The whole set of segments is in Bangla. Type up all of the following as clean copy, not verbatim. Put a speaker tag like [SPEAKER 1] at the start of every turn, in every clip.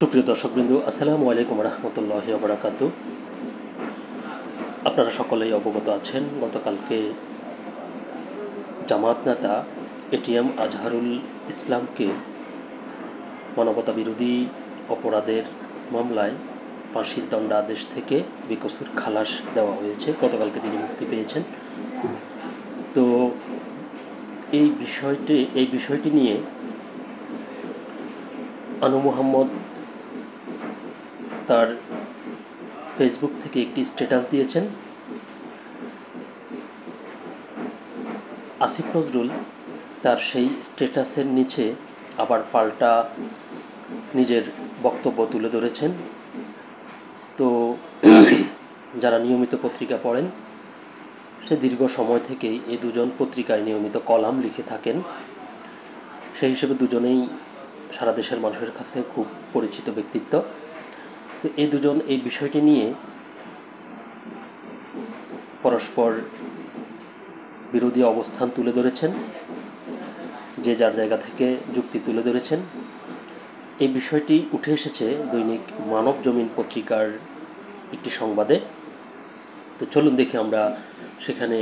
[SPEAKER 1] সুপ্রিয় দর্শকবৃন্দ, আসসালামু আলাইকুম রহমতুল্লাহি ওয়া বারাকাতুহু। আপনারা সকলেই অবগত আছেন, গতকালকে জামাত নেতা এটিএম আজহারুল ইসলামকে মানবতা বিরোধী অপরাধের মামলায় ফাঁসির দণ্ডাদেশ থেকে বেকসুর খালাস দেওয়া হয়েছে। গতকালকে তিনি মুক্তি পেয়েছেন। তো এই বিষয়টি নিয়ে আনু মোহাম্মদ তার ফেসবুক থেকে একটি স্ট্যাটাস দিয়েছেন। আসিফ নজরুল তার সেই স্ট্যাটাসের নিচে আবার পাল্টা নিজের বক্তব্য তুলে ধরেছেন। তো যারা নিয়মিত পত্রিকা পড়েন, সে দীর্ঘ সময় থেকেই এই দুজন পত্রিকায় নিয়মিত কলাম লিখে থাকেন। সেই হিসেবে দুজনেই সারা দেশের মানুষের কাছে খুব পরিচিত ব্যক্তিত্ব। তো এই দুজন এই বিষয়টি নিয়ে পরস্পর বিরোধী অবস্থান তুলে ধরেছেন, যে যার জায়গা থেকে যুক্তি তুলে ধরেছেন। এই বিষয়টি উঠে এসেছে দৈনিক মানব জমিন পত্রিকার একটি সংবাদে। তো চলুন দেখি আমরা সেখানে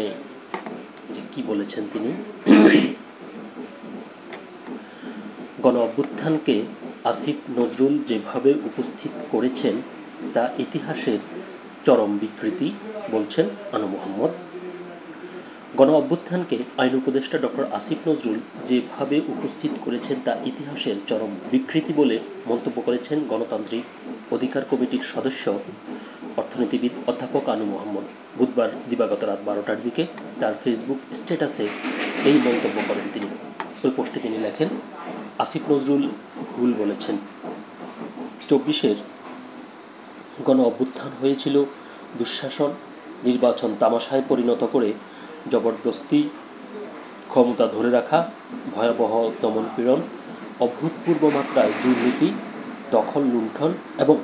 [SPEAKER 1] যে কী বলেছেন তিনি। গণ অভ্যুত্থানকে আসিফ নজরুল যেভাবে উপস্থিত করেছেন তা ইতিহাসের চরম বিকৃতি, বলছেন আনু মোহাম্মদ। গণ অভ্যুত্থানকে আইন উপদেষ্টা ডক্টর আসিফ নজরুল যেভাবে উপস্থিত করেছেন তা ইতিহাসের চরম বিকৃতি বলে মন্তব্য করেছেন গণতান্ত্রিক অধিকার কমিটির সদস্য অর্থনীতিবিদ অধ্যাপক আনু মোহাম্মদ। বুধবার দিবাগত রাত 12টার দিকে তার ফেসবুক স্ট্যাটাসে এই মন্তব্য করেন তিনি। ওই পোস্টে তিনি লেখেন, আসিফ নজরুল ভুল বলেছেন। 24-এর গণ অভ্যুত্থান হয়েছিল দুঃশাসন, নির্বাচন তামাশায় পরিণত করে জবরদস্তি ক্ষমতা ধরে রাখা, ভয়াবহ দমনপীড়ন, অভূতপূর্ব মাত্রায় দুর্নীতি, দখল লুণ্ঠন এবং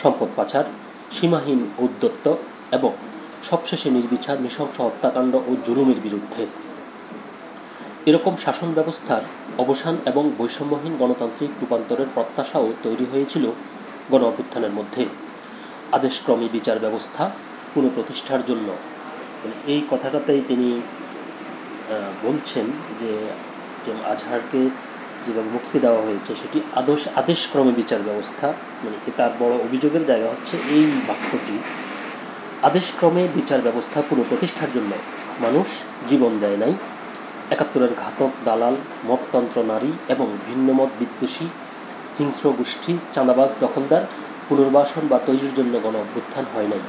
[SPEAKER 1] সম্পদ পাচার, সীমাহীন ঔদ্ধত্য এবং সবশেষে নির্বিচার নৃশংস হত্যাকাণ্ড ও জুলুমের বিরুদ্ধে। এরকম শাসন ব্যবস্থার অবসান এবং বৈষম্যহীন গণতান্ত্রিক রূপান্তরের প্রত্যাশাও তৈরি হয়েছিল গণ অভ্যুত্থানের মধ্যে। আদেশক্রমী বিচার ব্যবস্থা পুনঃপ্রতিষ্ঠার জন্য, এই কথাটাতেই তিনি বলছেন যে আজহারকে যেভাবে মুক্তি দেওয়া হয়েছে সেটি আদেশক্রমে বিচার ব্যবস্থা। তার বড় অভিযোগের জায়গা হচ্ছে এই বাক্যটি, আদেশক্রমে বিচার ব্যবস্থা পুনঃপ্রতিষ্ঠার জন্য মানুষ জীবন দেয় নাই। 71-এর ঘাতক দালাল, মততন্ত্র নারী এবং ভিন্নমত বিদ্বেষী হিংস্র গোষ্ঠী, চাঁদাবাজ, দখলদার পুনর্বাসন বা তৈরির জন্য গণ অভ্যুত্থান হয় নাই।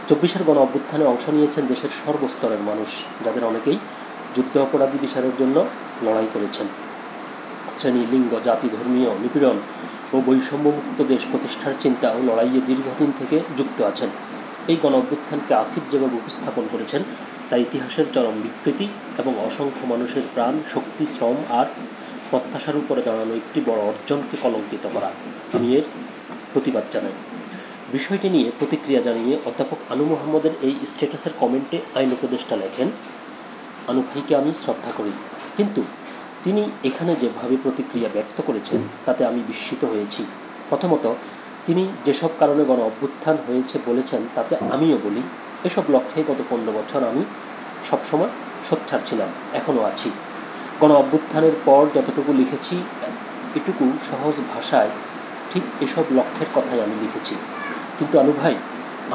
[SPEAKER 1] 24-এর গণ অভ্যুত্থানে অংশ নিয়েছেন দেশের সর্বস্তরের মানুষ, যাদের অনেকেই যুদ্ধ অপরাধী বিচারের জন্য লড়াই করেছেন। শ্রেণী, লিঙ্গ, জাতি, ধর্মীয় নিপীড়ন ও বৈষম্যমুক্ত দেশ প্রতিষ্ঠার চিন্তা ও লড়াইয়ে দীর্ঘদিন থেকে যুক্ত আছেন। এই গণ অভ্যুত্থানকে আসিফ যেভাবে উপস্থাপন করেছেন তা ইতিহাসের চরম বিকৃতি এবং অসংখ্য মানুষের প্রাণ, শক্তি, শ্রম আর প্রত্যাশার উপরে দাঁড়ানো একটি বড় অর্জনকে কলঙ্কিত করা। আমি এর প্রতিবাদ জানাই। বিষয়টি নিয়ে প্রতিক্রিয়া জানিয়ে অধ্যাপক আনু মোহাম্মদের এই স্ট্যাটাসের কমেন্টে আইন উপদেষ্টা লেখেন, আনু ভাইকে আমি শ্রদ্ধা করি, কিন্তু তিনি এখানে যেভাবে প্রতিক্রিয়া ব্যক্ত করেছেন তাতে আমি বিস্মিত হয়েছি। প্রথমত, তিনি যেসব কারণে গণ অভ্যুত্থান হয়েছে বলেছেন তাতে আমিও বলি, এসব লক্ষ্যে গত 15 বছর আমি সবসময় সোচ্চার ছিলাম, এখনও আছি। গণ অভ্যুত্থানের পর যতটুকু লিখেছি এটুকু সহজ ভাষায় ঠিক এসব লক্ষ্যের কথাই আমি লিখেছি। কিন্তু আনু ভাই,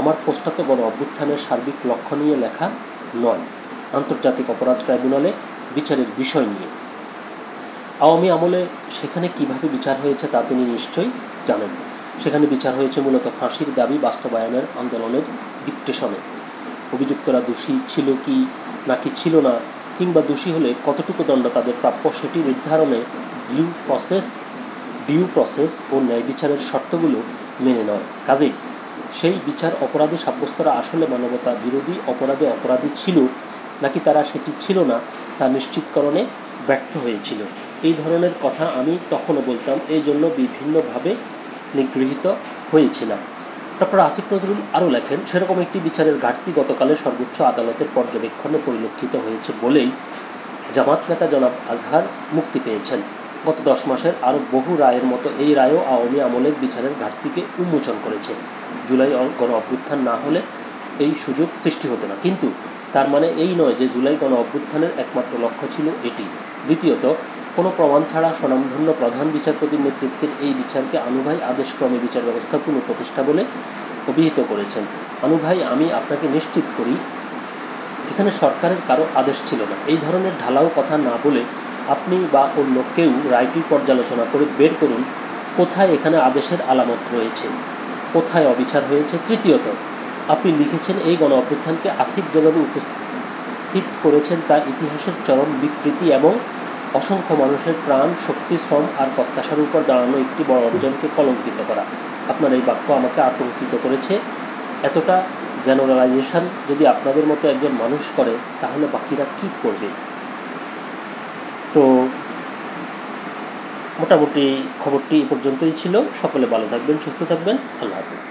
[SPEAKER 1] আমার পোস্টটা তো গণ অভ্যুত্থানের সার্বিক লক্ষ্য নিয়ে লেখা নয়, আন্তর্জাতিক অপরাধ ট্রাইব্যুনালে বিচারের বিষয় নিয়ে। আওয়ামী আমলে সেখানে কিভাবে বিচার হয়েছে তা তিনি নিশ্চয়ই জানেন। সেখানে বিচার হয়েছে মূলত ফাঁসির দাবি বাস্তবায়নের আন্দোলনের ডিকটেশনে। অভিযুক্তরা দোষী ছিল কি নাকি ছিল না, কিংবা দোষী হলে কতটুকু দণ্ড তাদের প্রাপ্য সেটি নির্ধারণে ডিউ প্রসেস ও ন্যায় বিচারের শর্তগুলো মেনে নয়। কাজেই সেই বিচার অপরাধী সাব্যস্তরা আসলে মানবতা বিরোধী অপরাধে অপরাধী ছিল নাকি তারা সেটি ছিল না তা নিশ্চিতকরণে ব্যর্থ হয়েছিল। এই ধরনের কথা আমি তখনও বলতাম, এই জন্য বিভিন্নভাবে নিগৃহীত হয়েছিলাম। ডক্টর আসিফ নজরুল আরও লেখেন, সেরকম একটি বিচারের ঘাটতি গতকালে সর্বোচ্চ আদালতের পর্যবেক্ষণে পরিলক্ষিত হয়েছে বলেই জামাত নেতা জনাব আজহার মুক্তি পেয়েছেন। গত 10 মাসের আরও বহু রায়ের মতো এই রায়ও আওয়ামী আমলের বিচারের ঘাটতিকে উন্মোচন করেছে। জুলাই গণ অভ্যুত্থান না হলে এই সুযোগ সৃষ্টি হতো না, কিন্তু তার মানে এই নয় যে জুলাই গণ অভ্যুত্থানের একমাত্র লক্ষ্য ছিল এটি। দ্বিতীয়ত, কোনো প্রমাণ ছাড়া স্বনামধন্য প্রধান বিচারপতির নেতৃত্বের এই বিচারকে আনু ভাই আদেশক্রমে বিচার ব্যবস্থা পুনঃপ্রতিষ্ঠা বলে অভিহিত করেছেন। আনু ভাই, আমি আপনাকে নিশ্চিত করি এখানে সরকারের কারো আদেশ ছিল না। এই ধরনের ঢালাও কথা না বলে আপনি বা অন্য কেউ রায়টি পর্যালোচনা করে বের করুন কোথায় এখানে আদেশের আলামত রয়েছে, কোথায় অবিচার হয়েছে। তৃতীয়ত, আপনি লিখেছেন এই গণ অভ্যুত্থানকে আসিফ যেভাবে উপস্থিত করেছেন তা ইতিহাসের চরম বিকৃতি এবং অসংখ্য মানুষের প্রাণ, শক্তি, শ্রম আর প্রত্যাশার উপর দাঁড়ানো একটি বড় অর্জনকে কলঙ্কিত করা। আপনার এই বাক্য আমাকে আতঙ্কিত করেছে। এতটা জেনারেলাইজেশন যদি আপনাদের মতো একজন মানুষ করে তাহলে বাকিরা কী করবে? তো মোটামুটি খবরটি এ পর্যন্তই ছিল। সকলে ভালো থাকবেন, সুস্থ থাকবেন। আল্লাহ হাফেজ।